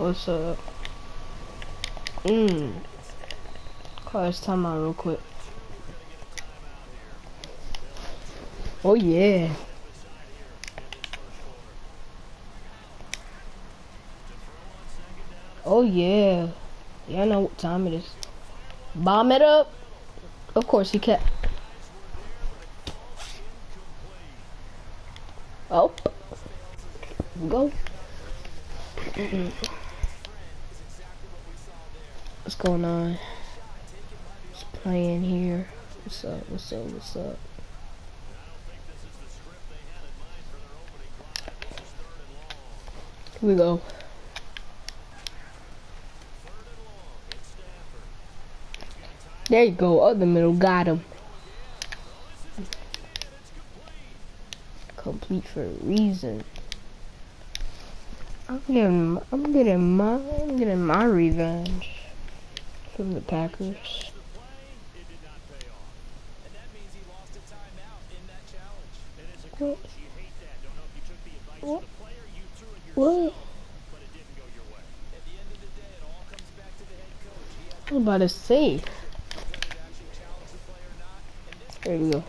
What's up? Call this time out real quick. Oh yeah. Oh yeah. Yeah, I know what time it is. Bomb it up. Of course he can't. Oh. Go. What's going on? Just playing here. What's up? What's up? What's up? Here we go. There you go. Up the middle. Got him. Complete for a reason. I'm getting my revenge from the Packers. What? What? What? I was about to say. There we go.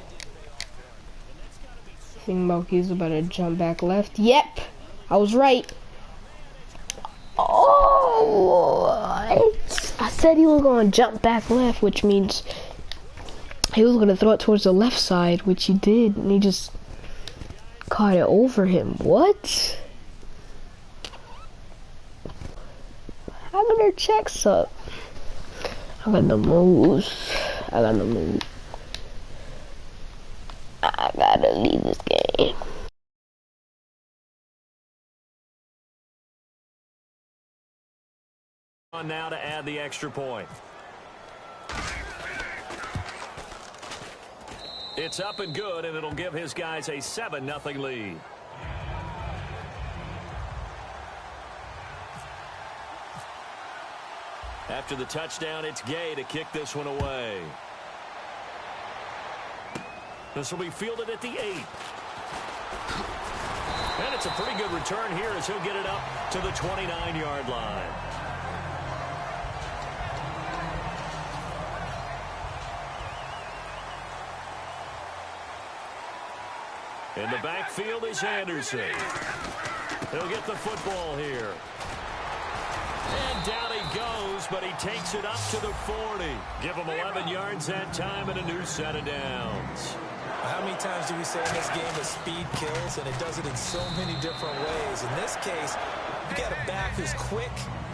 Think about he's about to jump back left. Yep, I was right. Oh, I said he was going to jump back left, which means he was going to throw it towards the left side, which he did, and he just caught it over him. What? How did their checks up? I got the moves. I gotta leave this game. On now to add the extra point. It's up and good, and it'll give his guys a 7-0 lead. After the touchdown, it's Gay to kick this one away. This will be fielded at the 8. And it's a pretty good return here as he'll get it up to the 29-yard line. In the backfield is Anderson. He'll get the football here. And down he goes, but he takes it up to the 40. Give him 11 yards that time and a new set of downs. How many times do we say in this game that speed kills, and it does it in so many different ways? In this case, you got a back who's quick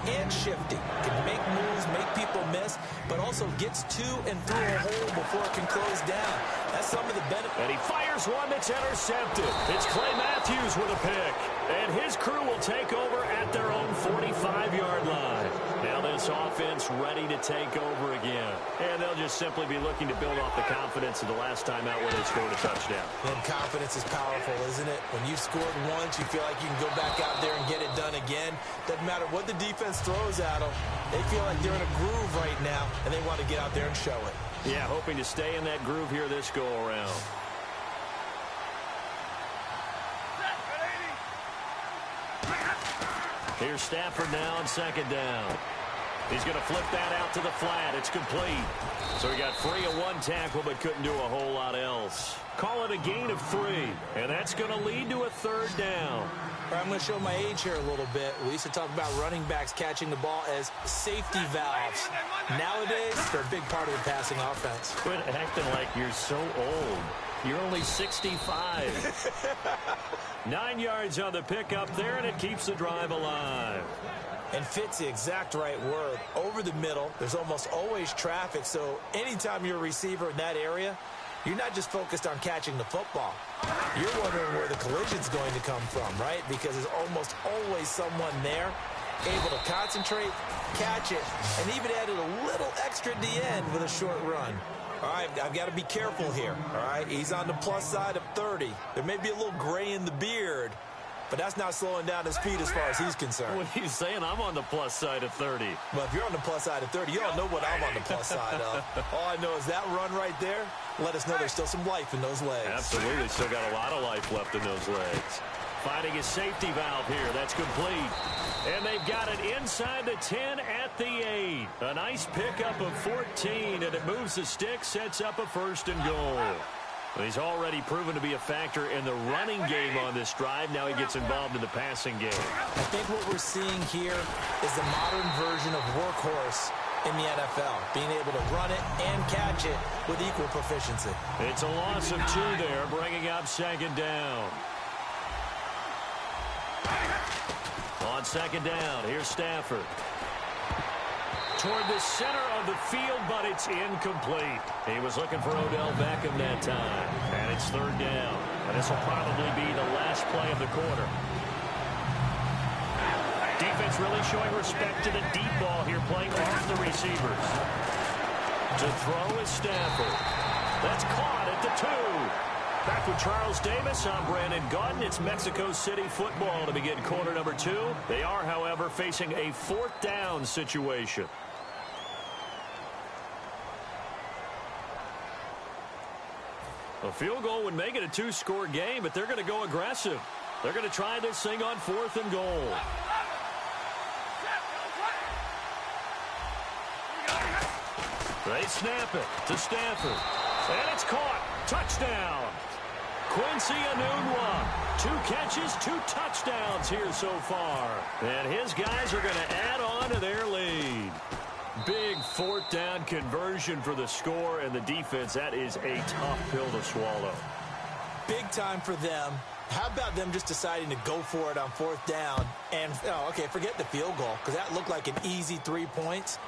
and shifty, can make moves, make people miss, but also gets to and through a hole before it can close down. That's some of the benefit. And he fires one that's intercepted. It's Clay Matthews with a pick. And his crew will take over at their own 45-yard line. Now this offense ready to take over again. And they'll just simply be looking to build off the confidence of the last time out when they scored a touchdown. And confidence is powerful, isn't it? When you've scored once, you feel like you can go back out there and get it done again. Doesn't matter what the defense throws at them. They feel like they're in a groove right now, and they want to get out there and show it. Yeah, hoping to stay in that groove here this go-around. Here's Stafford now on second down. He's going to flip that out to the flat. It's complete. So he got free of one tackle but couldn't do a whole lot else. Call it a gain of 3, and that's going to lead to a third down. I'm going to show my age here a little bit. We used to talk about running backs catching the ball as safety valves. Nowadays, they're a big part of the passing offense. Quit acting like you're so old. You're only 65. 9 yards on the pickup there, and it keeps the drive alive. And fits the exact right word. Over the middle, there's almost always traffic, so anytime you're a receiver in that area, you're not just focused on catching the football. You're wondering where the collision's going to come from, right? Because there's almost always someone there able to concentrate, catch it, and even added a little extra at the end with a short run. All right, I've got to be careful here, all right? He's on the plus side of 30. There may be a little gray in the beard, but that's not slowing down his speed as far as he's concerned. What are you saying? I'm on the plus side of 30. Well, if you're on the plus side of 30, you don't know what I'm on the plus side of. All I know is that run right there, let us know there's still some life in those legs. Absolutely. Still got a lot of life left in those legs. Finding his safety valve here. That's complete. And they've got it inside the 10 at the 8. A nice pickup of 14, and it moves the stick, sets up a 1st and goal. He's already proven to be a factor in the running game on this drive. Now he gets involved in the passing game. I think what we're seeing here is the modern version of workhorse in the NFL, being able to run it and catch it with equal proficiency. It's a loss of 2 there, bringing up 2nd down. On 2nd down, here's Stafford. Toward the center of the field, but it's incomplete. He was looking for Odell Beckham that time. And it's 3rd down. And this will probably be the last play of the quarter. Defense really showing respect to the deep ball here, playing off the receivers. To throw is Stafford. That's caught at the 2. Back with Charles Davis, I'm Brandon Gaudin. It's Mexico City football to begin quarter number 2. They are, however, facing a 4th down situation. A field goal would make it a 2-score game, but they're going to go aggressive. They're going to try this thing on 4th and goal. They snap it to Stafford. And it's caught. Touchdown. Quincy Enunwa. 2 catches, 2 touchdowns here so far. And his guys are going to add on to their lead. Big 4th down conversion for the score, and the defense, that is a tough pill to swallow. Big time for them. How about them just deciding to go for it on 4th down? And, forget the field goal, because that looked like an easy 3 points.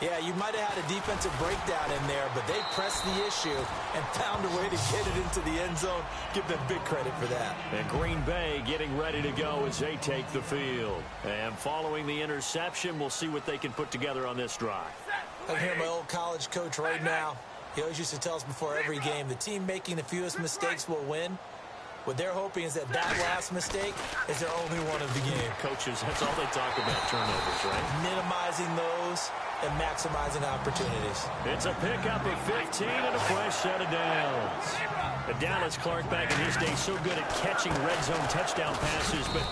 Yeah, you might have had a defensive breakdown in there, but they pressed the issue and found a way to get it into the end zone. Give them big credit for that. And Green Bay getting ready to go as they take the field. And following the interception, we'll see what they can put together on this drive. I can hear my old college coach right now. He always used to tell us before every game, the team making the fewest mistakes will win. What they're hoping is that last mistake is their only one of the game. Coaches, that's all they talk about, turnovers, right? Minimizing those and maximizing opportunities. It's a pickup of 15 and a fresh set of downs. Dallas Clark back in his day so good at catching red zone touchdown passes, but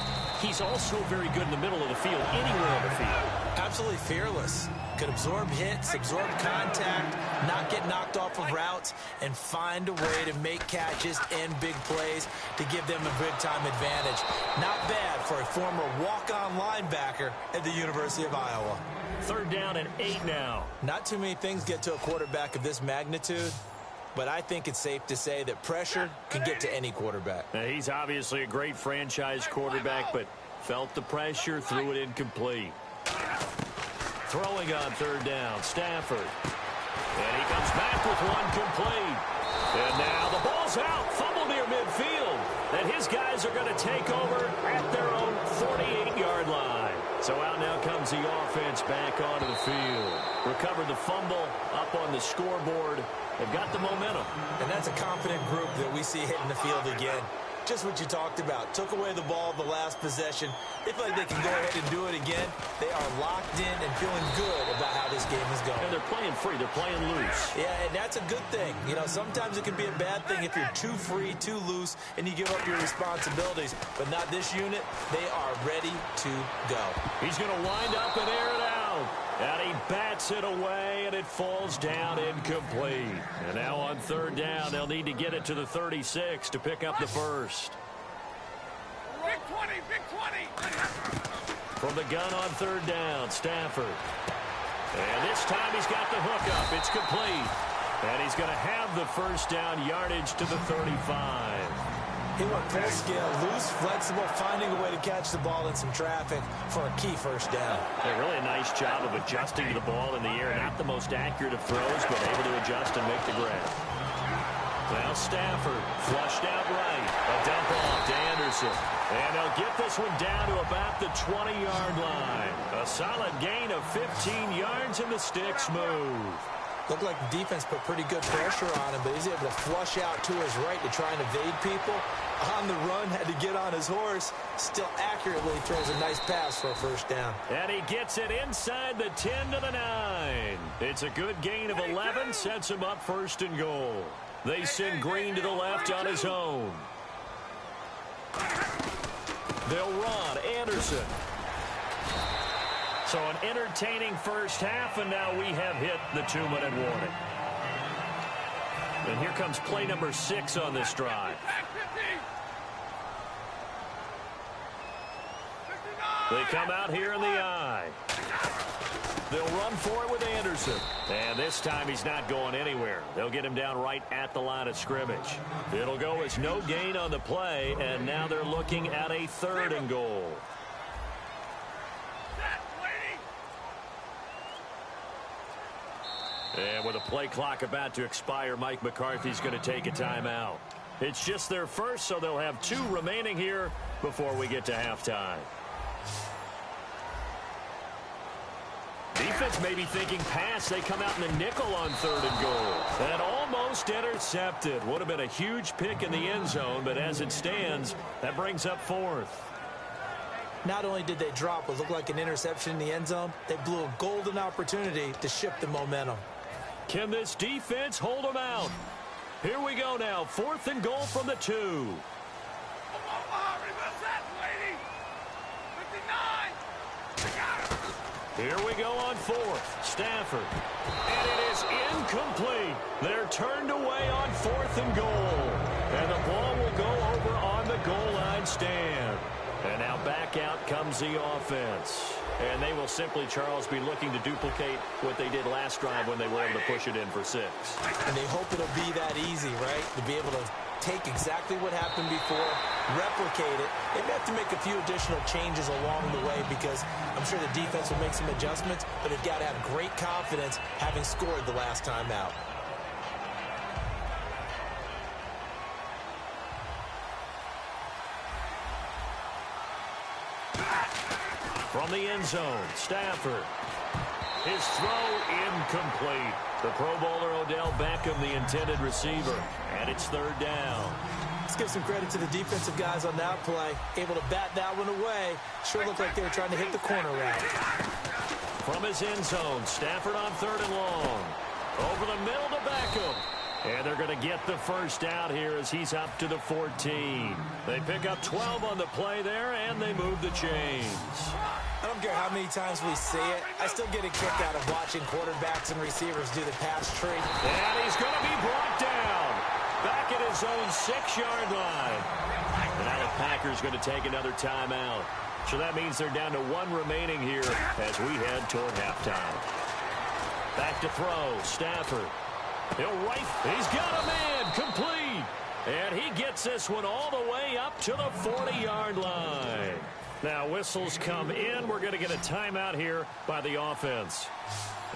he's also very good in the middle of the field, anywhere on the field. Absolutely fearless. Could absorb hits, absorb contact, not get knocked off of routes, and find a way to make catches and big plays to give them a big-time advantage. Not bad for a former walk-on linebacker at the University of Iowa. 3rd down and 8 now. Not too many things get to a quarterback of this magnitude, but I think it's safe to say that pressure can get to any quarterback. Now, he's obviously a great franchise quarterback, but felt the pressure, threw it incomplete. Throwing on 3rd down, Stafford. And he comes back with one complete. And now the ball's out, fumble near midfield. And his guys are going to take over at their own 48-yard line. So out now comes the offense back onto the field. Recovered the fumble, up on the scoreboard. They've got the momentum. And that's a confident group that we see hitting the field again. Just what you talked about. Took away the ball the last possession. They feel like they can go ahead and do it again. They are locked in and feeling good about how this game is going. And they're playing free. They're playing loose. Yeah, and that's a good thing. You know, sometimes it can be a bad thing if you're too free, too loose, and you give up your responsibilities. But not this unit. They are ready to go. He's going to wind up and air it out. And he bats it away, and it falls down incomplete. And now on 3rd down, they'll need to get it to the 36 to pick up the first. Big 20, big 20. From the gun on 3rd down, Stafford. And this time he's got the hook up. It's complete. And he's going to have the 1st down yardage to the 35. He went full scale, loose, flexible, finding a way to catch the ball in some traffic for a key 1st down. Yeah, really a nice job of adjusting to the ball in the air. Not the most accurate of throws, but able to adjust and make the grab. Now Stafford, flushed out right. A dump off to Anderson. And they'll get this one down to about the 20-yard line. A solid gain of 15 yards, and the sticks move. Looked like the defense put pretty good pressure on him, but he's able to flush out to his right to try and evade people. On the run, had to get on his horse. Still accurately throws a nice pass for a 1st down. And he gets it inside the 10 to the 9. It's a good gain of 11, sets him up 1st and goal. They send Green to the left on his own. They'll run. Anderson. So an entertaining first half, and now we have hit the 2-minute warning. And here comes play number 6 on this drive. They come out here in the I. They'll run for it with Anderson. And this time he's not going anywhere. They'll get him down right at the line of scrimmage. It'll go as no gain on the play, and now they're looking at a 3rd and goal. And with a play clock about to expire, Mike McCarthy's going to take a timeout. It's just their first, so they'll have 2 remaining here before we get to halftime. Defense may be thinking pass. They come out in the nickel on 3rd and goal. And almost intercepted. Would have been a huge pick in the end zone, but as it stands, that brings up 4th. Not only did they drop what looked like an interception in the end zone, they blew a golden opportunity to shift the momentum. Can this defense hold them out? Here we go now. 4th and goal from the 2. Here we go on 4th. Stafford. And it is incomplete. They're turned away on 4th and goal. And the ball will go over on the goal line stand. And now back out comes the offense. And they will simply, Charles, be looking to duplicate what they did last drive when they were able to push it in for 6. And they hope it'll be that easy, right? To be able to take exactly what happened before, replicate it. They may have to make a few additional changes along the way because I'm sure the defense will make some adjustments, but they've got to have great confidence having scored the last time out. From the end zone, Stafford. His throw incomplete. The Pro Bowler Odell Beckham, the intended receiver. And it's 3rd down. Let's give some credit to the defensive guys on that play. Able to bat that one away. Sure looked like they were trying to hit the corner route. From his end zone, Stafford on 3rd and long. Over the middle to Beckham. And they're going to get the first out here as he's up to the 14. They pick up 12 on the play there, and they move the chains. I don't care how many times we see it. I still get a kick out of watching quarterbacks and receivers do the pass tree. And he's going to be brought down. Back at his own 6-yard line. And now the Packers going to take another timeout. So that means they're down to 1 remaining here as we head toward halftime. Back to throw, Stafford. He'll he's got a man, complete. And he gets this one all the way up to the 40-yard line. Now whistles come in. We're going to get a timeout here by the offense.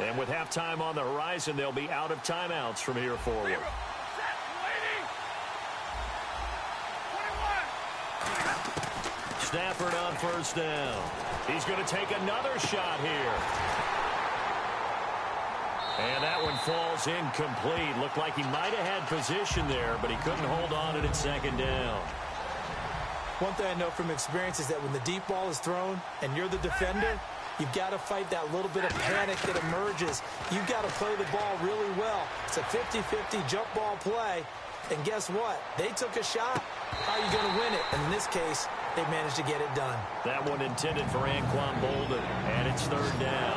And with halftime on the horizon, they'll be out of timeouts from here forward. Stafford on 1st down. He's going to take another shot here. And that one falls incomplete. Looked like he might have had position there, but he couldn't hold on to it 2nd down. One thing I know from experience is that when the deep ball is thrown and you're the defender, you've got to fight that little bit of panic that emerges. You've got to play the ball really well. It's a 50-50 jump ball play. And guess what? They took a shot. How are you going to win it? And in this case, they managed to get it done. That one intended for Anquan Bolden, and it's 3rd down.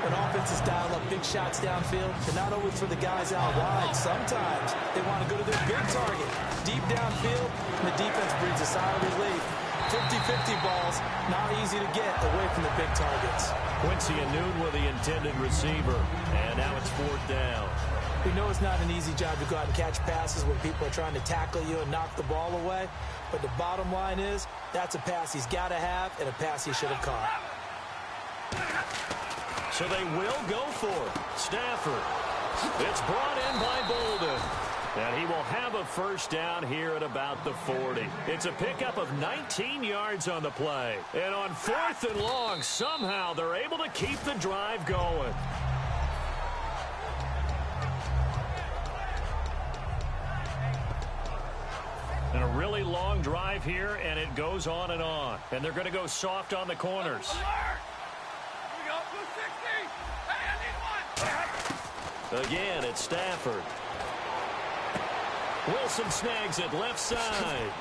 When offenses dial up big shots downfield, they're not always for the guys out wide. Sometimes they want to go to their big target. Deep downfield, and the defense breathes a sigh of relief. 50-50 balls, not easy to get away from the big targets. Quincy Anoon with the intended receiver, and now it's 4th down. We know it's not an easy job to go out and catch passes when people are trying to tackle you and knock the ball away. But the bottom line is, that's a pass he's got to have and a pass he should have caught. So they will go for it. Stafford. It's brought in by Bolden. And he will have a first down here at about the 40. It's a pickup of 19 yards on the play. And on 4th and long, somehow they're able to keep the drive going. And a really long drive here, and it goes on and on. And they're going to go soft on the corners. Again, it's Stafford. Wilson snags it left side.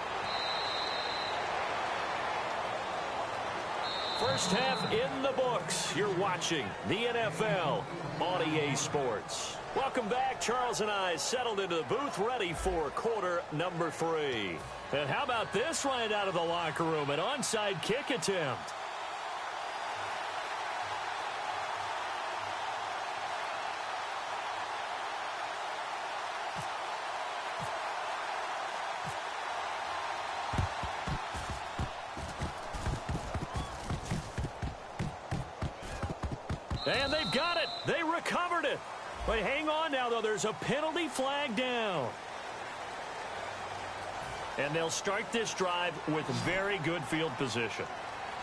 First half in the books. You're watching the NFL on EA Sports. Welcome back. Charles and I settled into the booth, ready for quarter number 3. And how about this right out of the locker room? An onside kick attempt. And they've got it. They recovered it. But hang on now, though. There's a penalty flag down. And they'll start this drive with very good field position.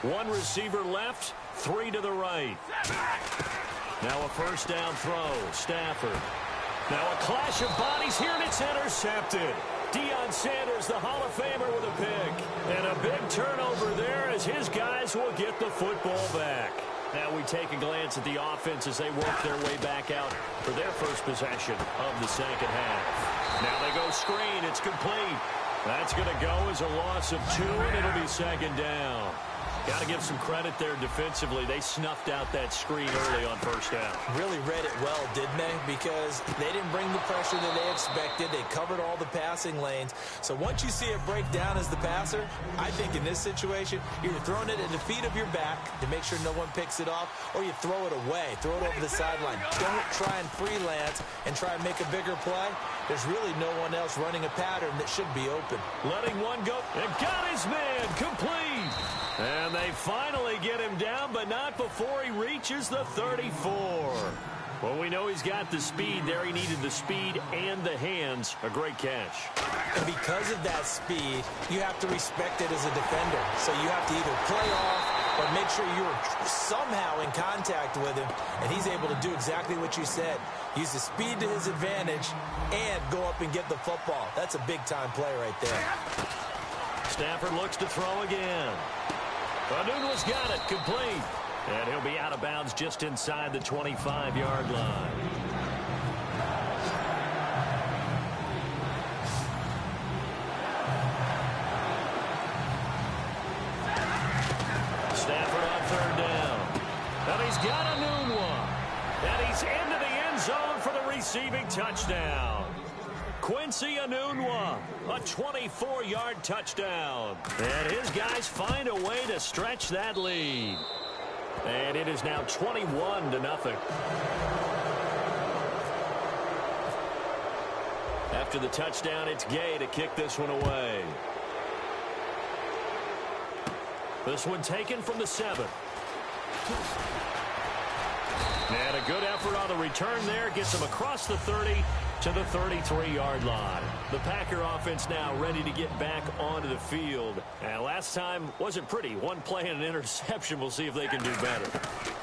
1 receiver left, 3 to the right. Now a first down throw. Stafford. Now a clash of bodies here, and it's intercepted. Deion Sanders, the Hall of Famer, with a pick. And a big turnover there as his guys will get the football back. Now we take a glance at the offense as they work their way back out for their first possession of the second half. Now they go screen. It's complete. That's going to go as a loss of 2, and it'll be second down. Got to give some credit there defensively. They snuffed out that screen early on first down. Really read it well, didn't they? Because they didn't bring the pressure that they expected. They covered all the passing lanes. So once you see it break down as the passer, I think in this situation, you're throwing it at the feet of your back to make sure no one picks it off, or you throw it away. Throw it over the sideline. Don't try and freelance and try and make a bigger play. There's really no one else running a pattern that should be open. Letting one go. And got his man. Complete. And they finally get him down, but not before he reaches the 34. Well, we know he's got the speed there. He needed the speed and the hands. A great catch. And because of that speed, you have to respect it as a defender. So you have to either play off or make sure you're somehow in contact with him, and he's able to do exactly what you said. Use the speed to his advantage and go up and get the football. That's a big-time play right there. Stafford looks to throw again. Anunwa's got it, complete. And he'll be out of bounds just inside the 25-yard line. Stafford on third down. And he's got Anunwa. And he's into the end zone for the receiving touchdown. Quincy Anunwa, a 24-yard touchdown. And his guys find a way to stretch that lead. And it is now 21-0. After the touchdown, it's Gay to kick this one away. This one taken from the 7. And a good effort on the return there. Gets him across the 30 to the 33-yard line. The Packer offense now ready to get back onto the field. And last time wasn't pretty. One play and an interception. We'll see if they can do better.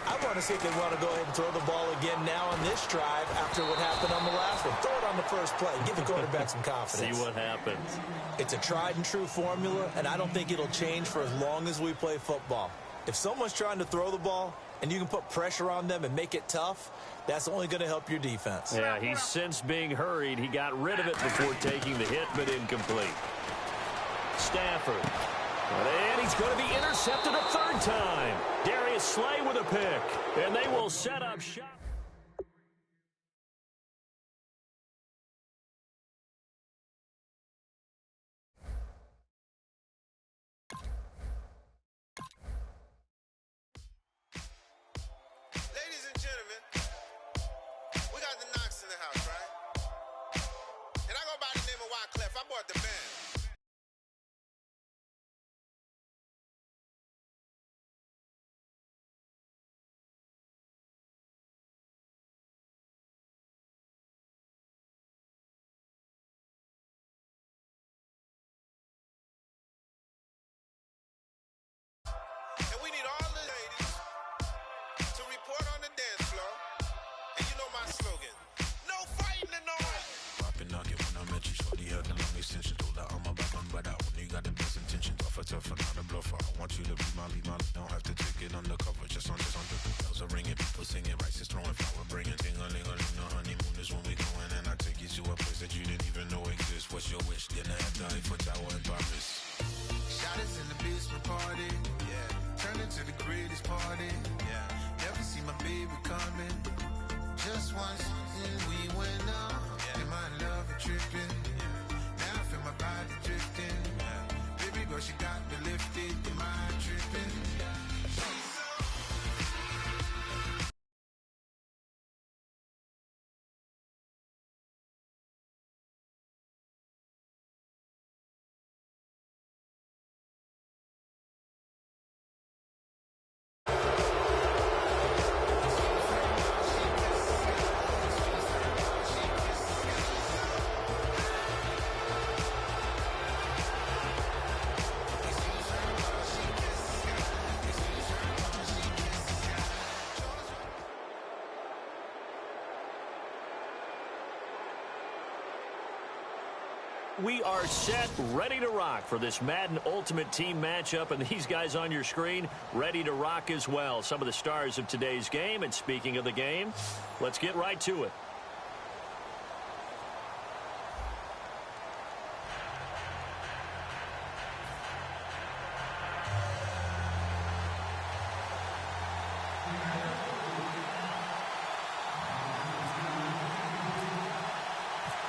I want to see if they want to go ahead and throw the ball again now on this drive after what happened on the last one. Throw it on the first play. Give the quarterback some confidence. See what happens. It's a tried-and-true formula, and I don't think it'll change for as long as we play football. If someone's trying to throw the ball and you can put pressure on them and make it tough, that's only going to help your defense. Yeah, he's since being hurried. He got rid of it before taking the hit, but incomplete. Stafford. And he's going to be intercepted a third time. Darius Slay with a pick. And they will set up shop. Ladies and gentlemen, we got the Knox in the house, right? And I go by the name of Wyclef. I bought the band. And we need all the ladies to report on the dance floor. And you know my slogan, no fighting in no Popping out when I met you, shorty had the long extension. Told her I'm about one right out when you got the best intention. Tougher, not a bluffer. I want you to be my lead, don't have to take it undercover. Just on the bells are ringing, people singing, rice is throwing, flower bringing. Ding-a-ling-a-ling, the honeymoon is when we going. And I take you to a place that you didn't even know exists. What's your wish? Dinner at the Eiffel Tower in Paris. Shot is in the basement party, yeah. turn into the greatest party. Yeah, never see my baby coming. Just once, and we went up. Yeah. And my love a tripping. Yeah. Now I feel my body drifting. Yeah. Baby girl, she got me lifted. Am I tripping? She's so We are set, ready to rock for this Madden Ultimate Team matchup, and these guys on your screen ready to rock as well. Some of the stars of today's game, and speaking of the game, let's get right to it.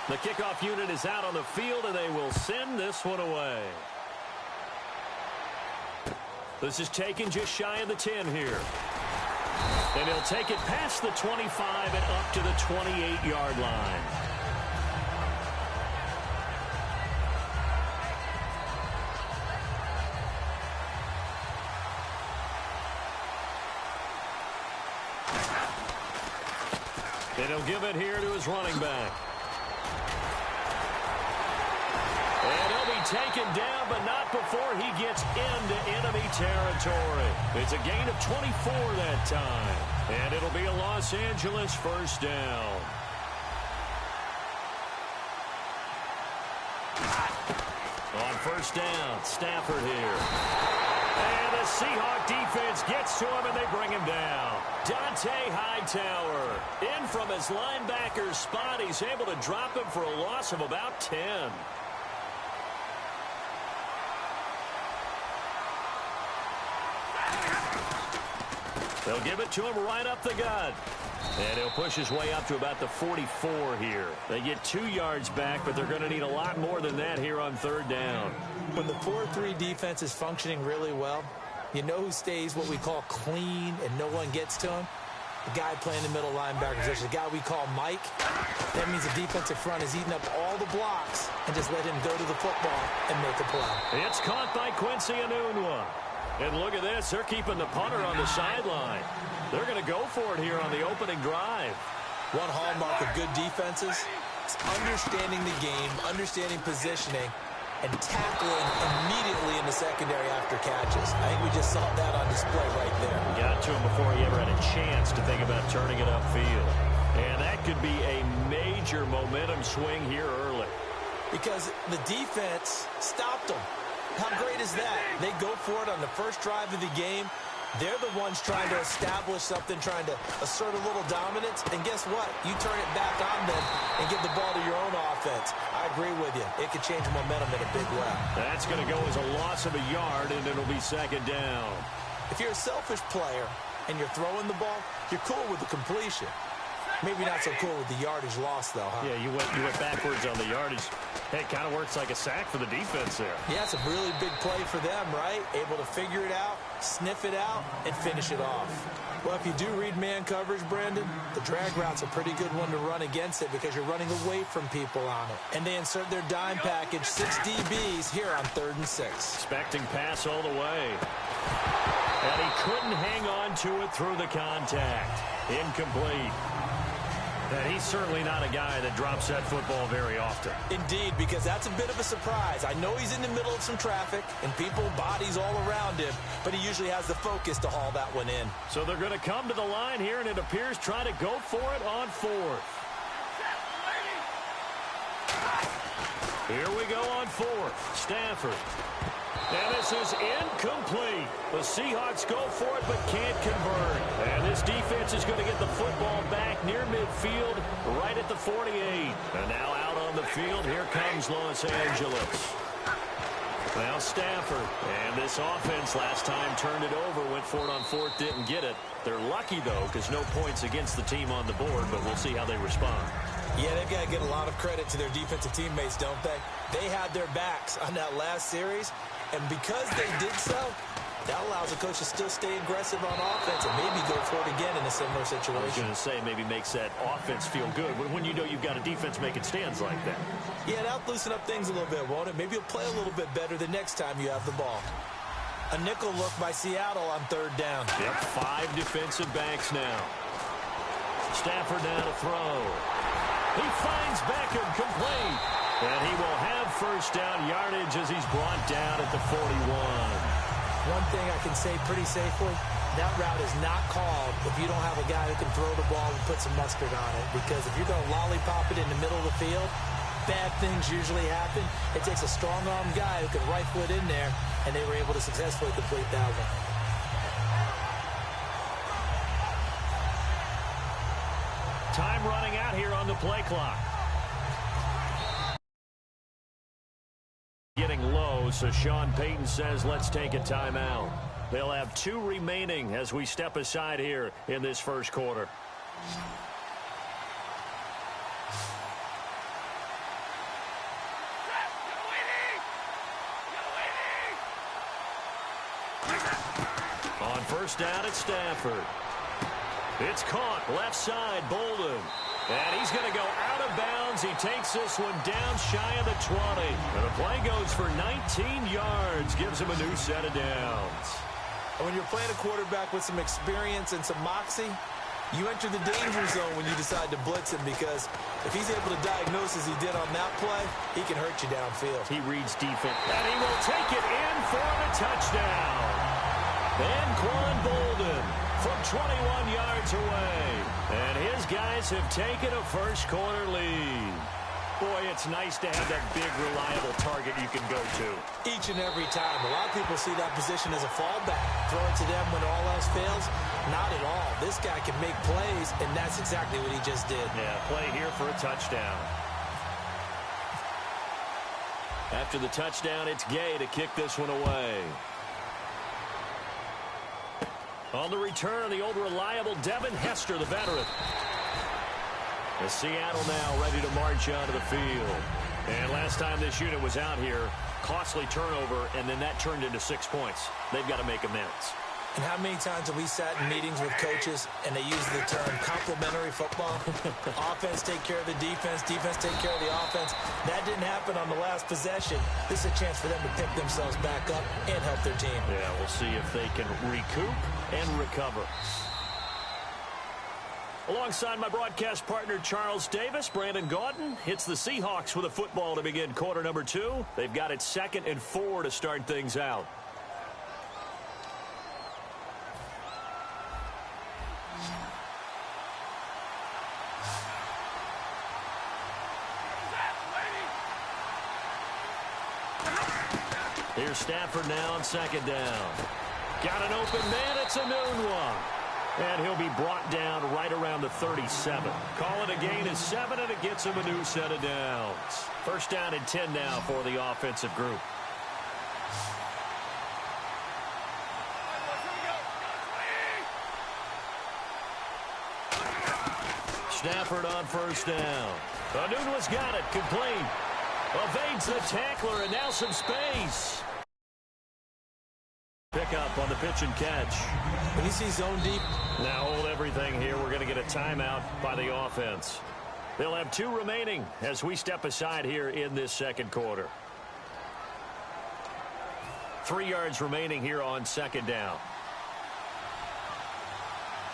The kickoff unit is out on the field, and they will send this one away. This is taken just shy of the 10 here. And he'll take it past the 25 and up to the 28-yard line. And he'll give it here to his running back. And he'll be taken down, but not before he gets into enemy territory. It's a gain of 24 that time. And it'll be a Los Angeles first down. On first down, Stafford here. And the Seahawk defense gets to him, and they bring him down. Dante Hightower in from his linebacker spot. He's able to drop him for a loss of about 10. They'll give it to him right up the gut. And he'll push his way up to about the 44 here. They get 2 yards back, but they're going to need a lot more than that here on third down. When the 4-3 defense is functioning really well, you know who stays what we call clean and no one gets to him? The guy playing the middle linebacker position, the guy we call Mike. That means the defensive front is eating up all the blocks and just let him go to the football and make a play. It's caught by Quincy Enunwa. And look at this. They're keeping the punter on the sideline. They're going to go for it here on the opening drive. One hallmark of good defenses is understanding the game, understanding positioning, and tackling immediately in the secondary after catches. I think we just saw that on display right there. Got to him before he ever had a chance to think about turning it upfield. And that could be a major momentum swing here early. Because the defense stopped them. How great is that? They go for it on the first drive of the game. They're the ones trying to establish something, trying to assert a little dominance. And guess what? You turn it back on them and give the ball to your own offense. I agree with you. It could change momentum in a big way. That's going to go as a loss of a yard, and it'll be second down. If you're a selfish player and you're throwing the ball, you're cool with the completion. Maybe not so cool with the yardage loss, though, huh? Yeah, you went backwards on the yardage. Hey, it kind of works like a sack for the defense there. Yeah, it's a really big play for them, right? Able to figure it out, sniff it out, and finish it off. Well, if you do read man coverage, Brandon, the drag route's a pretty good one to run against it because you're running away from people on it. And they insert their dime package, 6 DBs here on 3rd and 6. Expecting pass all the way. And he couldn't hang on to it through the contact. Incomplete. And he's certainly not a guy that drops that football very often. Indeed, because that's a bit of a surprise. I know he's in the middle of some traffic and people, bodies all around him, but he usually has the focus to haul that one in. So they're going to come to the line here, and it appears try to go for it on 4th. Here we go on 4th. Stafford. And this is incomplete. The Seahawks go for it but can't convert. And this defense is going to get the football back near midfield right at the 48. And now out on the field, here comes Los Angeles. Now Stafford. And this offense last time turned it over, went for it on fourth, didn't get it. They're lucky, though, because no points against the team on the board, but we'll see how they respond. Yeah, they've got to get a lot of credit to their defensive teammates, don't they? They had their backs on that last series, and because they did so, that allows the coach to still stay aggressive on offense and maybe go for it again in a similar situation. I was going to say maybe makes that offense feel good when you know you've got a defense making stands like that. Yeah, that'll loosen up things a little bit, won't it? Maybe you'll play a little bit better the next time you have the ball. A nickel look by Seattle on third down. Yep, 5 defensive backs now. Stafford now to throw. He finds Beckham complete. And he will have first down yardage as he's brought down at the 41. One thing I can say pretty safely, that route is not called if you don't have a guy who can throw the ball and put some mustard on it. Because if you're going to lollipop it in the middle of the field, bad things usually happen. It takes a strong-armed guy who can rifle it in there, and they were able to successfully complete that one. Time running out here on the play clock. Getting low, so Sean Payton says let's take a timeout. They'll have 2 remaining as we step aside here in this first quarter. On first down at Stafford. It's caught left side, Bolden. And he's going to go out of bounds. He takes this one down shy of the 20. And the play goes for 19 yards. Gives him a new set of downs. When you're playing a quarterback with some experience and some moxie, you enter the danger zone when you decide to blitz him, because if he's able to diagnose as he did on that play, he can hurt you downfield. He reads defense. And he will take it in for the touchdown. And Quan Bolden from 21 yards away. And his guys have taken a first quarter lead. Boy, it's nice to have that big, reliable target you can go to. Each and every time. A lot of people see that position as a fallback. Throw it to them when all else fails. Not at all. This guy can make plays, and that's exactly what he just did. Yeah, play here for a touchdown. After the touchdown, it's Gay to kick this one away. On the return, the old reliable Devin Hester, the veteran. As Seattle now ready to march onto the field. And last time this unit was out here, costly turnover, and then that turned into 6 points. They've got to make amends. And how many times have we sat in meetings with coaches and they use the term complementary football? Offense take care of the defense, defense take care of the offense. That didn't happen on the last possession. This is a chance for them to pick themselves back up and help their team. Yeah, we'll see if they can recoup and recover. Alongside my broadcast partner, Charles Davis, Brandon Gaudin hits the Seahawks with a football to begin quarter number 2. They've got it 2nd and 4 to start things out. Here's Stafford now on 2nd down. Got an open man. It's a noon one. And he'll be brought down right around the 37. Call it a gain of 7, and it gets him a new set of downs. First down and 10 now for the offensive group. Stafford on first down. Anunwa's got it. Complete. Evades the tackler, and now some space. Pick up on the pitch and catch. When you see zone deep. Now hold everything here. We're going to get a timeout by the offense. They'll have 2 remaining as we step aside here in this second quarter. 3 yards remaining here on 2nd down.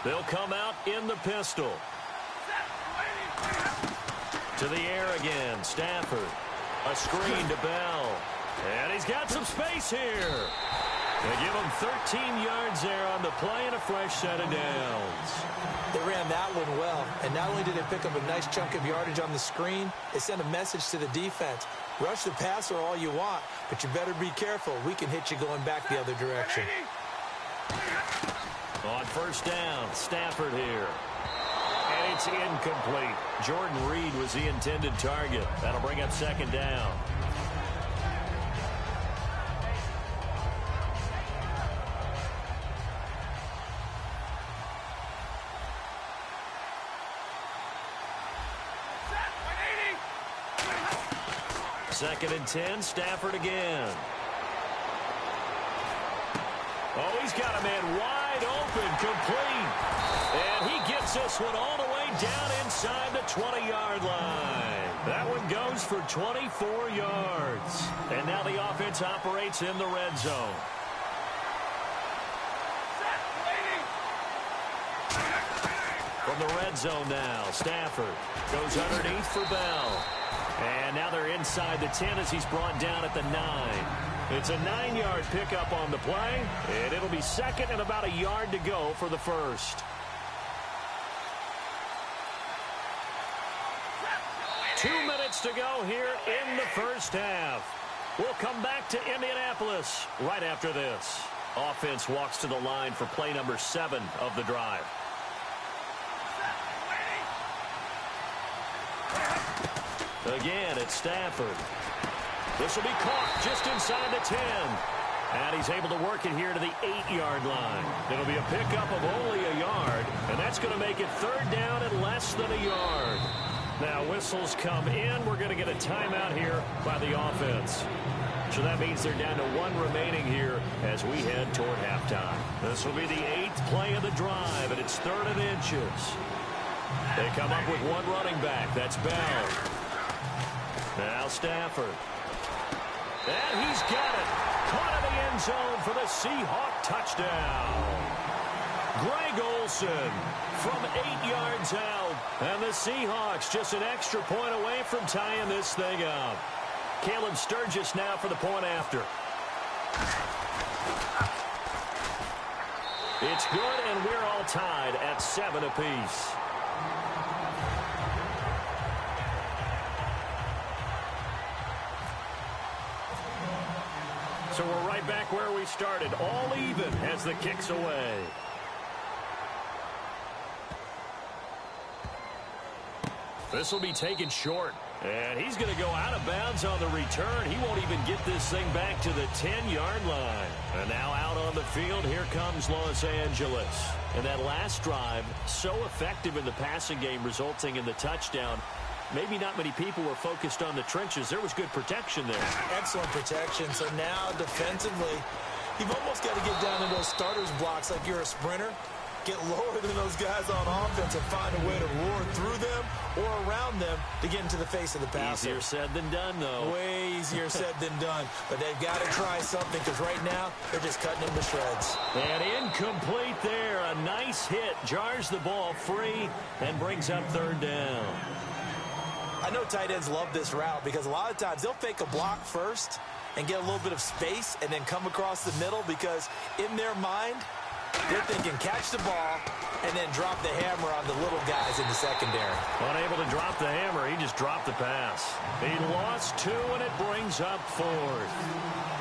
They'll come out in the pistol. To the air again. Stafford. A screen to Bell. And he's got some space here. They give him 13 yards there on the play and a fresh set of downs. They ran that one well. And not only did they pick up a nice chunk of yardage on the screen, they sent a message to the defense. Rush the passer all you want, but you better be careful. We can hit you going back the other direction. On first down, Stafford here. And it's incomplete. Jordan Reed was the intended target. That'll bring up 2nd down. 2nd and 10, Stafford again. Oh, he's got a man wide open, complete. And he gets this one all the way down inside the 20-yard line. That one goes for 24 yards. And now the offense operates in the red zone. From the red zone now, Stafford goes underneath for Bell. And now they're inside the 10 as he's brought down at the 9. It's a 9-yard pickup on the play, and it'll be 2nd and about a yard to go for the first. 2 minutes to go here in the first half. We'll come back to Indianapolis right after this. Offense walks to the line for play number 7 of the drive. Again, it's Stafford. This will be caught just inside the 10. And he's able to work it here to the 8-yard line. It'll be a pickup of only a yard, and that's going to make it 3rd down at less than a yard. Now whistles come in. We're going to get a timeout here by the offense. So that means they're down to 1 remaining here as we head toward halftime. This will be the 8th play of the drive, and it's 3rd and inches. They come up with 1 running back. That's Bell. Now Stafford. And he's got it. Caught in the end zone for the Seahawk touchdown. Greg Olsen from 8 yards out. And the Seahawks just an extra point away from tying this thing up. Caleb Sturgis now for the point after. It's good, and we're all tied at 7 apiece. So we're right back where we started, all even as the kick's away. This will be taken short, and he's going to go out of bounds on the return. He won't even get this thing back to the 10-yard line. And now out on the field, here comes Los Angeles. And that last drive, so effective in the passing game, resulting in the touchdown. Maybe not many people were focused on the trenches. There was good protection there. Excellent protection. So now defensively, you've almost got to get down to those starters blocks like you're a sprinter. Get lower than those guys on offense and find a way to roar through them or around them to get into the face of the passer. Easier said than done, though. Way easier said than done. But they've got to try something because right now they're just cutting them to shreds. And incomplete there. A nice hit. Jars the ball free and brings up 3rd down. I know tight ends love this route because a lot of times they'll fake a block first and get a little bit of space and then come across the middle because in their mind, they're thinking catch the ball and then drop the hammer on the little guys in the secondary. Unable to drop the hammer, he just dropped the pass. He lost 2, and it brings up 4th.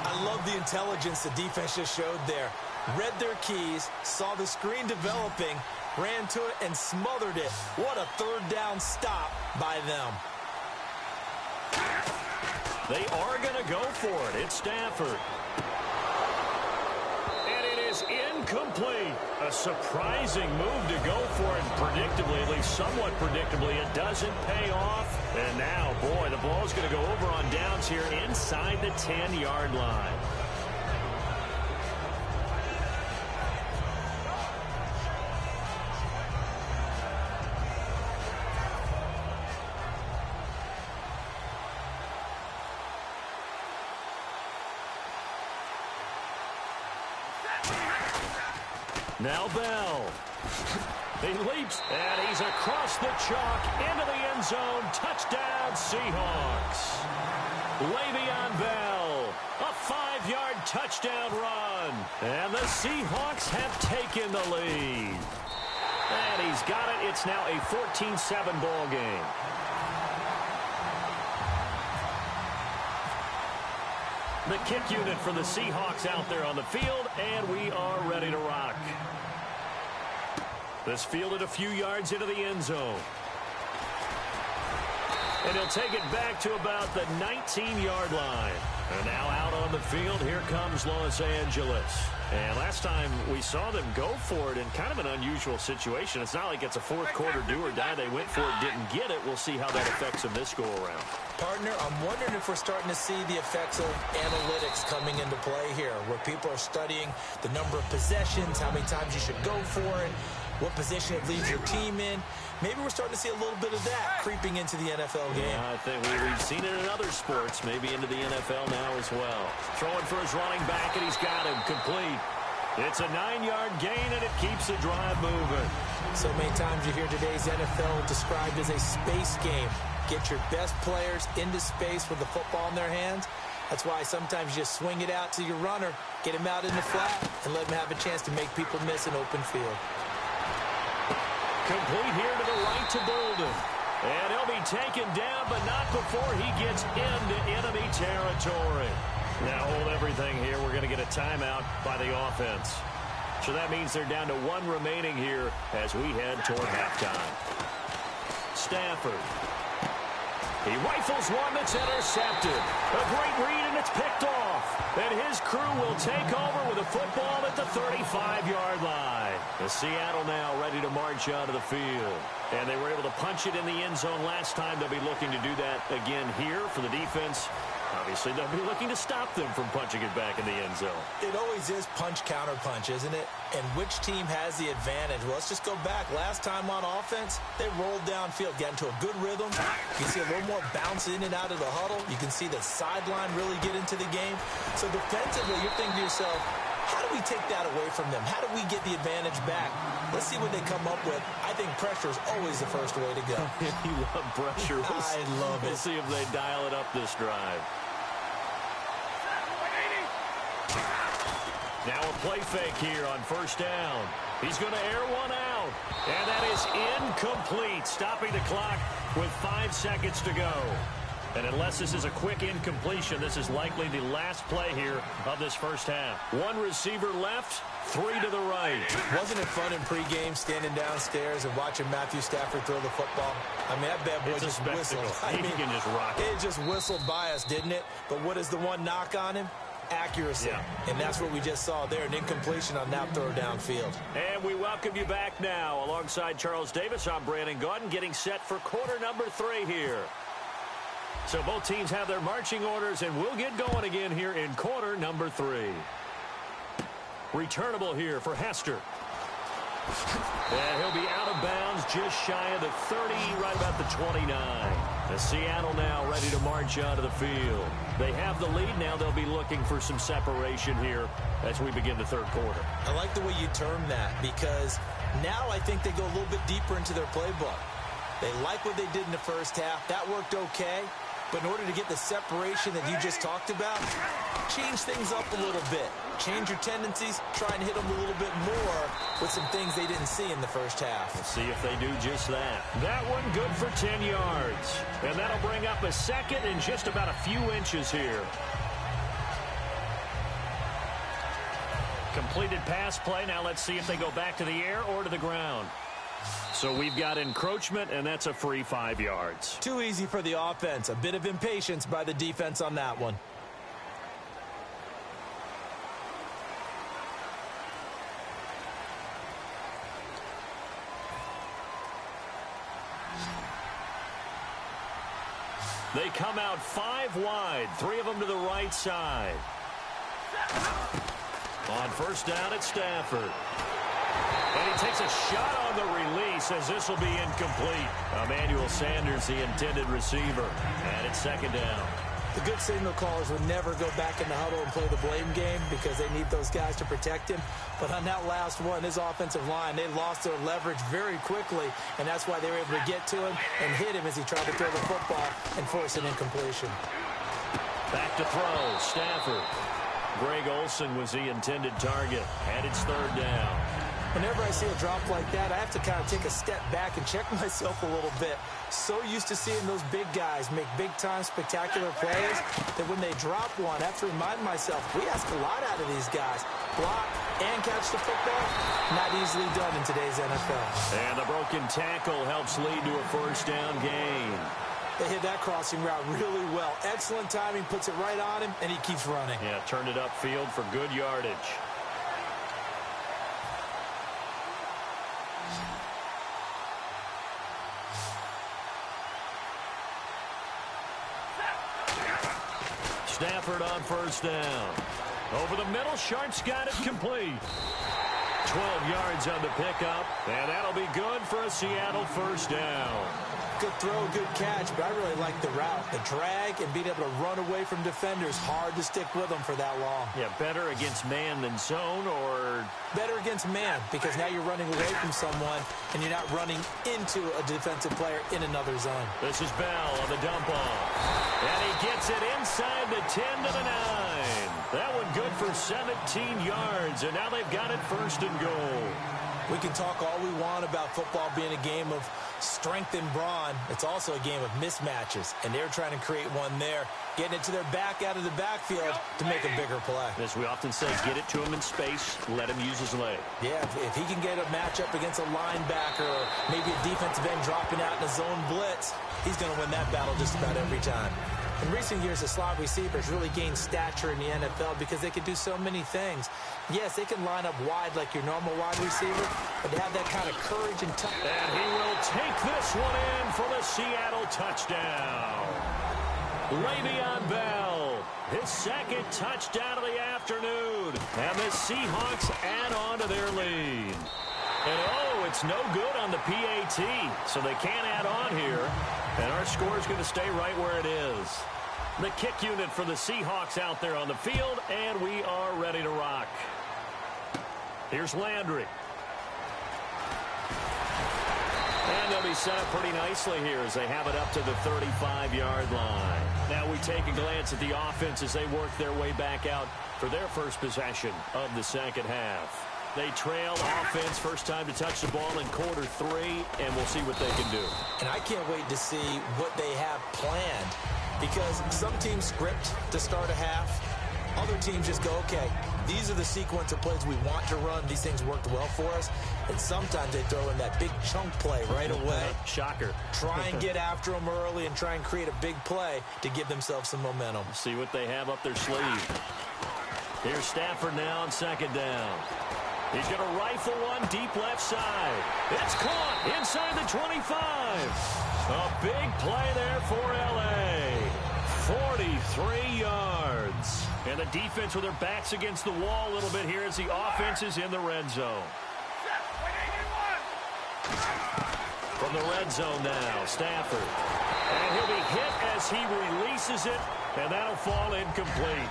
I love the intelligence the defense just showed there. Read their keys, saw the screen developing, ran to it, and smothered it. What a 3rd down stop by them. They are going to go for it. It's Stafford. Incomplete. A surprising move to go for it. Predictably, at least somewhat predictably, it doesn't pay off. And now, boy, the ball's going to go over on downs here inside the 10-yard line. Now Bell. He leaps, and he's across the chalk into the end zone. Touchdown, Seahawks. Le'Veon Bell, a 5-yard touchdown run. And the Seahawks have taken the lead. And he's got it. It's now a 14-7 ball game. The kick unit for the Seahawks out there on the field, and we are ready to rock. This fielded a few yards into the end zone. And he'll take it back to about the 19-yard line. And now out on the field, here comes Los Angeles. And last time we saw them go for it in kind of an unusual situation. It's not like it's a fourth quarter do or die. They went for it, didn't get it. We'll see how that affects them this go-around. Partner, I'm wondering if we're starting to see the effects of analytics coming into play here, where people are studying the number of possessions, how many times you should go for it, what position it leaves your team in. Maybe we're starting to see a little bit of that creeping into the NFL game. Yeah, I think we've seen it in other sports, maybe into the NFL now as well. Throwing for his running back, and he's got him complete. It's a 9-yard gain, and it keeps the drive moving. So many times you hear today's NFL described as a space game. Get your best players into space with the football in their hands. That's why sometimes you just swing it out to your runner, get him out in the flat, and let him have a chance to make people miss an open field. Complete here to the right to Bolden. And he'll be taken down, but not before he gets into enemy territory. Now hold everything here. We're going to get a timeout by the offense. So that means they're down to 1 remaining here as we head toward halftime. Stafford. He rifles one that's intercepted. A great read, and it's picked off. And his crew will take over with a football at the 35-yard line. The Seattle now ready to march onto the field. And they were able to punch it in the end zone last time. They'll be looking to do that again here for the defense. Obviously, they'll be looking to stop them from punching it back in the end zone. It always is punch-counter-punch, isn't it? And which team has the advantage? Well, let's just go back. Last time on offense, they rolled downfield, got into a good rhythm. You can see a little more bounce in and out of the huddle. You can see the sideline really get into the game. So defensively, you're thinking to yourself, how do we take that away from them? How do we get the advantage back? Let's see what they come up with. I think pressure is always the first way to go. You love pressure. I love it. We'll see if they dial it up this drive. Now a play fake here on first down. He's going to air one out. And that is incomplete, stopping the clock with 5 seconds to go. And unless this is a quick incompletion, this is likely the last play here of this first half. 1 receiver left, 3 to the right. Wasn't it fun in pregame standing downstairs and watching Matthew Stafford throw the football? I mean, that bad boy just whistled. He can just rock it. It just whistled by us, didn't it? But what is the one knock on him? Accuracy. Yeah. And that's what we just saw there, an incompletion on that throw downfield. And we welcome you back now. Alongside Charles Davis, I'm Brandon Gaudin, getting set for quarter number 3 here. So both teams have their marching orders, and we'll get going again here in quarter number 3. Returnable here for Hester. And he'll be out of bounds just shy of the 30, right about the 29. The Seattle now ready to march onto the field. They have the lead. Now they'll be looking for some separation here as we begin the third quarter. I like the way you term that, because now I think they go a little bit deeper into their playbook. They like what they did in the first half. That worked okay. But in order to get the separation that you just talked about, change things up a little bit. Change your tendencies, try and hit them a little bit more with some things they didn't see in the first half. We'll see if they do just that. That one good for 10 yards. And that'll bring up a second and just about a few inches here. Completed pass play. Now let's see if they go back to the air or to the ground. So we've got encroachment, and that's a free 5 yards. Too easy for the offense. A bit of impatience by the defense on that one. They come out 5 wide, 3 of them to the right side. On first down, it's Stafford. And he takes a shot on the release as this will be incomplete. Emmanuel Sanders, the intended receiver. And it's second down. The good signal callers would never go back in the huddle and play the blame game because they need those guys to protect him. But on that last one, his offensive line, they lost their leverage very quickly, and that's why they were able to get to him and hit him as he tried to throw the football and force an incompletion. Back to throw, Stafford. Greg Olsen was the intended target, and it's third down. Whenever I see a drop like that, I have to kind of take a step back and check myself a little bit. So used to seeing those big guys make big-time spectacular plays that when they drop one, I have to remind myself, we ask a lot out of these guys. Block and catch the football, not easily done in today's NFL. And the broken tackle helps lead to a first down gain. They hit that crossing route really well. Excellent timing, puts it right on him, and he keeps running. Yeah, turned it upfield for good yardage. Stafford on first down. Over the middle, Sharp's got it complete. 12 yards on the pickup, and that'll be good for a Seattle first down. Good throw, good catch, but I really like the route. The drag and being able to run away from defenders. Hard to stick with them for that long. Yeah, better against man than zone, or... Better against man, because now you're running away from someone, and you're not running into a defensive player in another zone. This is Bell on the dump off. And he gets it inside the 10 to the 9. That one good for 17 yards, and now they've got it first and goal. We can talk all we want about football being a game of strength and brawn. It's also a game of mismatches, and they're trying to create one there, getting it to their back out of the backfield to make a bigger play. As we often say, get it to him in space, let him use his leg. Yeah, if he can get a matchup against a linebacker or maybe a defensive end dropping out in a zone blitz, he's going to win that battle just about every time. In recent years, the slot receivers really gained stature in the NFL because they can do so many things. Yes, they can line up wide like your normal wide receiver, but they have that kind of courage and tough. And he will take this one in for the Seattle touchdown. Le'Veon Bell, his second touchdown of the afternoon. And the Seahawks add on to their lead. And oh, it's no good on the PAT, so they can't add on here. And our score is going to stay right where it is. The kick unit for the Seahawks out there on the field, and we are ready to rock. Here's Landry. And they'll be set up pretty nicely here as they have it up to the 35-yard line. Now we take a glance at the offense as they work their way back out for their first possession of the second half. They trail offense, first time to touch the ball in quarter 3, and we'll see what they can do. And I can't wait to see what they have planned, because some teams script to start a half. Other teams just go, okay, these are the sequence of plays we want to run. These things worked well for us. And sometimes they throw in that big chunk play right away. Shocker. Try and get after them early and try and create a big play to give themselves some momentum. See what they have up their sleeve. Here's Stafford now on second down. He's going to rifle one deep left side. It's caught inside the 25. A big play there for L.A. 43 yards. And the defense with their backs against the wall a little bit here as the offense is in the red zone. From the red zone now, Stafford. And he'll be hit as he releases it, and that'll fall incomplete.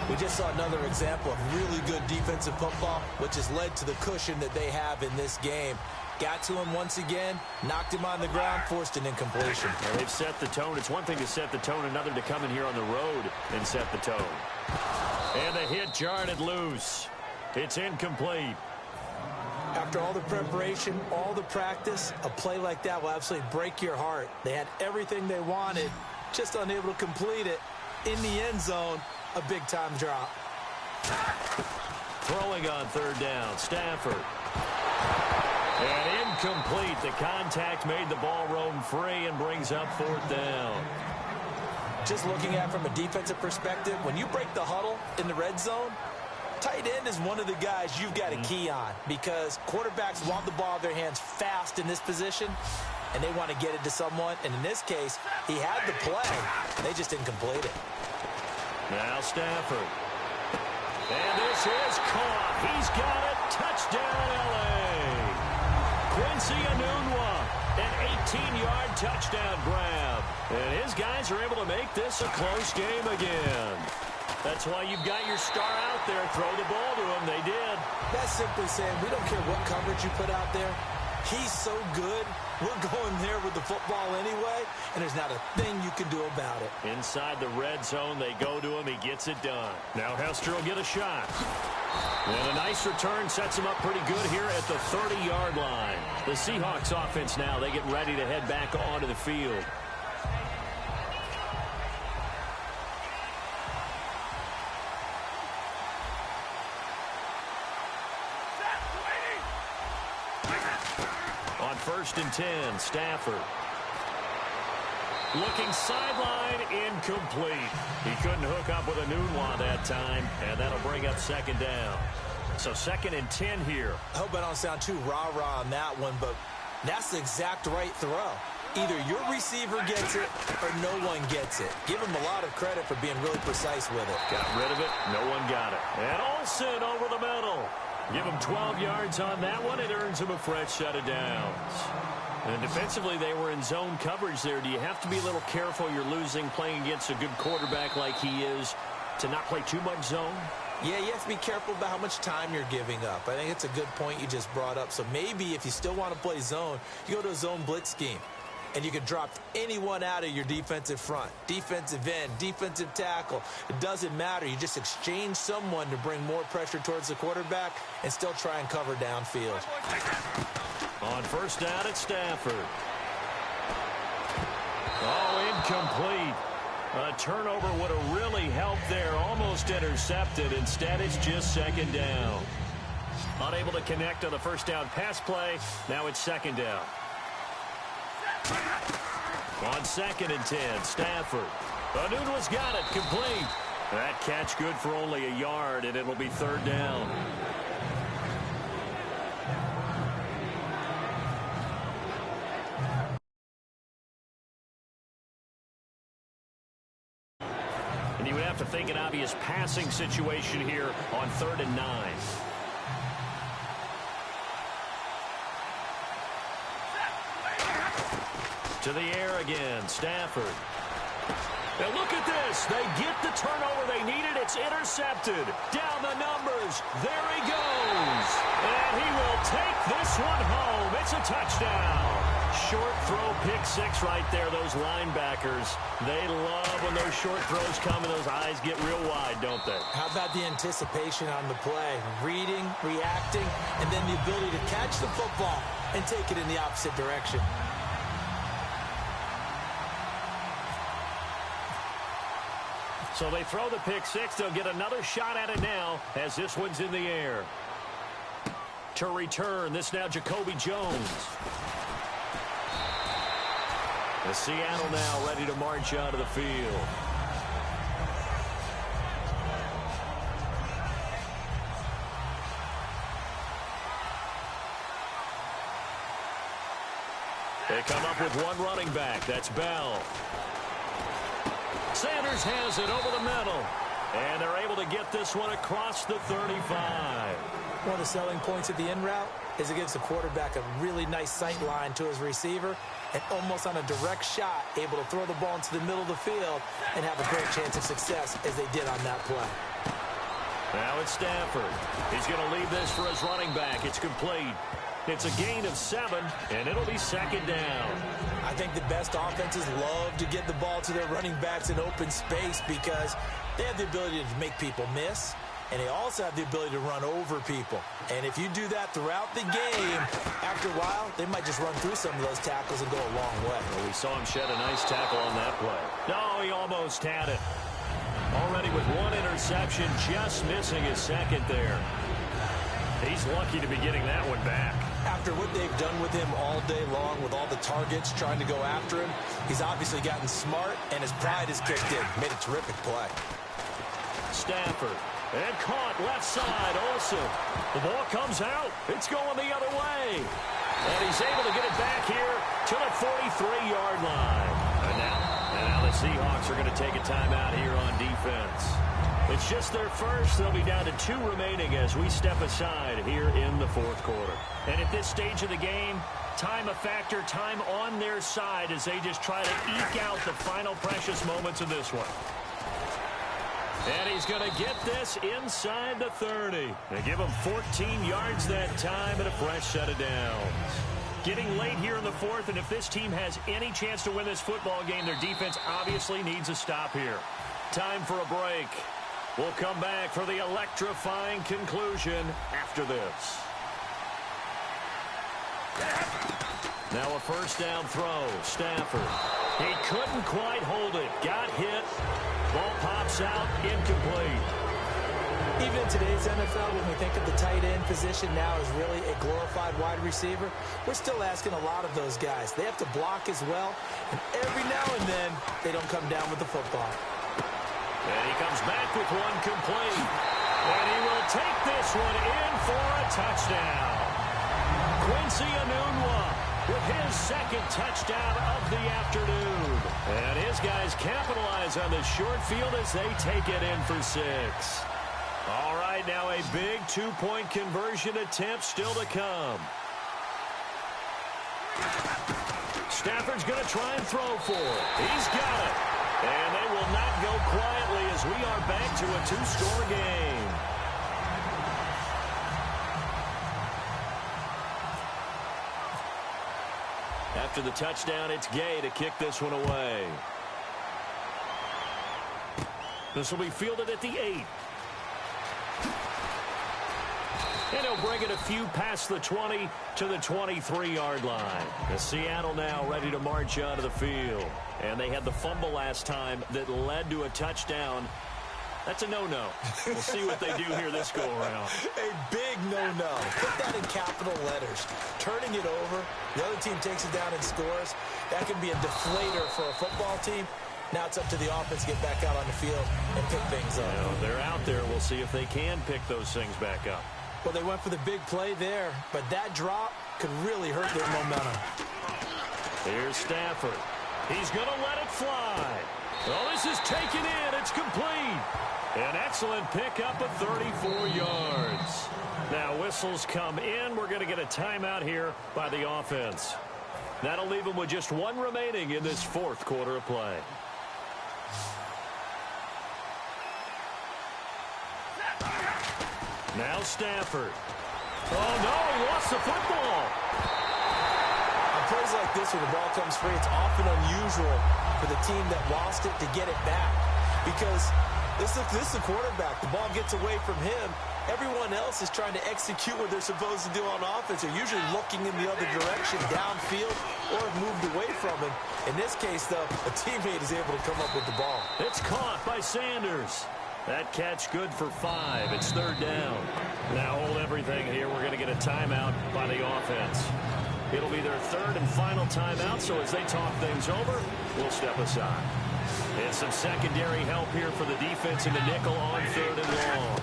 We just saw another example of really good defensive football, which has led to the cushion that they have in this game. Got to him once again, knocked him on the ground, forced an incompletion. And they've set the tone. It's one thing to set the tone, another to come in here on the road and set the tone. And the hit jarred it loose. It's incomplete. After all the preparation, all the practice, a play like that will absolutely break your heart. They had everything they wanted, just unable to complete it. In the end zone, a big-time drop. Throwing on third down, Stafford. And incomplete. The contact made the ball roam free and brings up fourth down. Just looking at it from a defensive perspective, when you break the huddle in the red zone, tight end is one of the guys you've got a key on, because quarterbacks want the ball in their hands fast in this position, and they want to get it to someone. And in this case, he had the play. They just didn't complete it. Now Stafford. And this is caught. He's got it. Touchdown, L.A. Quincy Enunwa, an 18-yard touchdown grab. And his guys are able to make this a close game again. That's why you've got your star out there. Throw the ball to him. They did. That's simply saying we don't care what coverage you put out there. He's so good. We're going there with the football anyway, and there's not a thing you can do about it. Inside the red zone, they go to him. He gets it done. Now Hester will get a shot. And a nice return sets him up pretty good here at the 30-yard line. The Seahawks offense now, they get ready to head back onto the field. On 1st and 10, Stafford. Looking sideline, incomplete. He couldn't hook up with a Nunwa that time, and that'll bring up second down. So 2nd and 10 here. I hope I don't sound too rah-rah on that one, but that's the exact right throw. Either your receiver gets it or no one gets it. Give him a lot of credit for being really precise with it. Got rid of it. No one got it. And Olsen over the middle. Give him 12 yards on that one. It earns him a fresh set of downs. And defensively, they were in zone coverage there. Do you have to be a little careful? You're losing playing against a good quarterback like he is to not play too much zone? Yeah, you have to be careful about how much time you're giving up. I think it's a good point you just brought up. So maybe if you still want to play zone, you go to a zone blitz scheme. And you can drop anyone out of your defensive front. Defensive end, defensive tackle. It doesn't matter. You just exchange someone to bring more pressure towards the quarterback and still try and cover downfield. On first down at Stafford. Oh, incomplete. A turnover would have really helped there. Almost intercepted. Instead, it's just second down. Unable to connect on the first down pass play. Now it's second down. On 2nd and 10, Stafford. Nunwa's got it, complete. That catch good for only a yard, and it'll be third down. And you would have to think an obvious passing situation here on 3rd and 9. To the air again, Stafford. Now look at this. They get the turnover they needed. It's intercepted. Down the numbers. There he goes. And he will take this one home. It's a touchdown. Short throw, pick six right there. Those linebackers, they love when those short throws come and those eyes get real wide, don't they? How about the anticipation on the play? Reading, reacting, and then the ability to catch the football and take it in the opposite direction. So they throw the pick six. They'll get another shot at it now as this one's in the air. To return, this now Jacoby Jones. The Seattle now ready to march out of the field. They come up with one running back. That's Bell. Sanders has it over the middle. And they're able to get this one across the 35. One of the selling points at the in route is it gives the quarterback a really nice sight line to his receiver and almost on a direct shot able to throw the ball into the middle of the field and have a great chance of success as they did on that play. Now it's Stafford. He's going to leave this for his running back. It's complete. It's a gain of 7, and it'll be second down. I think the best offenses love to get the ball to their running backs in open space because they have the ability to make people miss, and they also have the ability to run over people. And if you do that throughout the game, after a while, they might just run through some of those tackles and go a long way. Well, we saw him shed a nice tackle on that play. No, he almost had it. Already with one interception, just missing his second there. He's lucky to be getting that one back. After what they've done with him all day long with all the targets trying to go after him, he's obviously gotten smart, and his pride has kicked in. Made a terrific play. Stafford. And caught left side, Olsen. The ball comes out. It's going the other way. And he's able to get it back here to the 43-yard line. And now the Seahawks are going to take a timeout here on defense. It's just their first. They'll be down to 2 remaining as we step aside here in the fourth quarter. And at this stage of the game, time a factor, time on their side as they just try to eke out the final precious moments of this one. And he's going to get this inside the 30. They give him 14 yards that time and a fresh set of downs. Getting late here in the fourth, and if this team has any chance to win this football game, their defense obviously needs a stop here. Time for a break. We'll come back for the electrifying conclusion after this. Now a first down throw. Stafford. He couldn't quite hold it. Got hit. Ball pops out. Incomplete. Even in today's NFL, when we think of the tight end position now as really a glorified wide receiver, we're still asking a lot of those guys. They have to block as well, and every now and then, they don't come down with the football. And he comes back with one complete. And he will take this one in for a touchdown. Quincy Enunwa with his second touchdown of the afternoon. And his guys capitalize on the short field as they take it in for 6. All right, now a big two-point conversion attempt still to come. Stafford's going to try and throw for it. He's got it. And they will not go quietly as we are back to a 2-score game. After the touchdown, it's Gay to kick this one away. This will be fielded at the 8. And he'll bring it a few past the 20 to the 23-yard line. As Seattle now ready to march out of the field. And they had the fumble last time that led to a touchdown. That's a no-no. We'll see what they do here this go-around. A big no-no. Put that in capital letters. Turning it over, the other team takes it down and scores. That can be a deflator for a football team. Now it's up to the offense to get back out on the field and pick things up. You know, they're out there. We'll see if they can pick those things back up. Well, they went for the big play there, but that drop could really hurt their momentum. Here's Stafford. He's going to let it fly. Oh, this is taken in. It's complete. An excellent pickup of 34 yards. Now whistles come in. We're going to get a timeout here by the offense. That'll leave them with just one remaining in this fourth quarter of play. Now Stafford. Oh, no, he lost the football. On plays like this where the ball comes free, it's often unusual for the team that lost it to get it back. Because this is the quarterback. The ball gets away from him. Everyone else is trying to execute what they're supposed to do on offense. They're usually looking in the other direction, downfield, or have moved away from him. In this case, though, a teammate is able to come up with the ball. It's caught by Sanders. That catch good for 5. It's third down. Now hold everything here. We're going to get a timeout by the offense. It'll be their third and final timeout, so as they talk things over, we'll step aside. And some secondary help here for the defense in the nickel on third and long.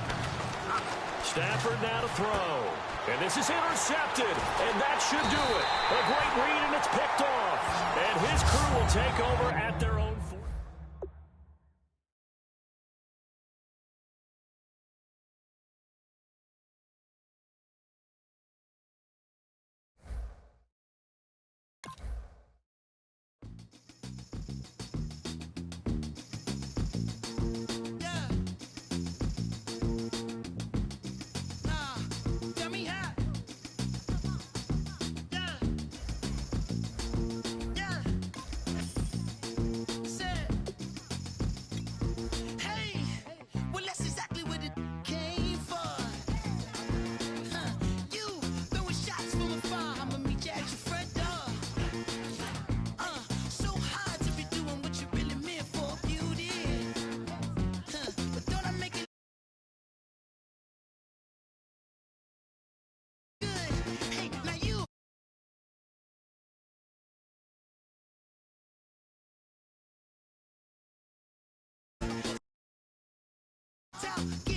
Stafford now to throw. And this is intercepted. And that should do it. A great read, and it's picked off. And his crew will take over at their own 4. Get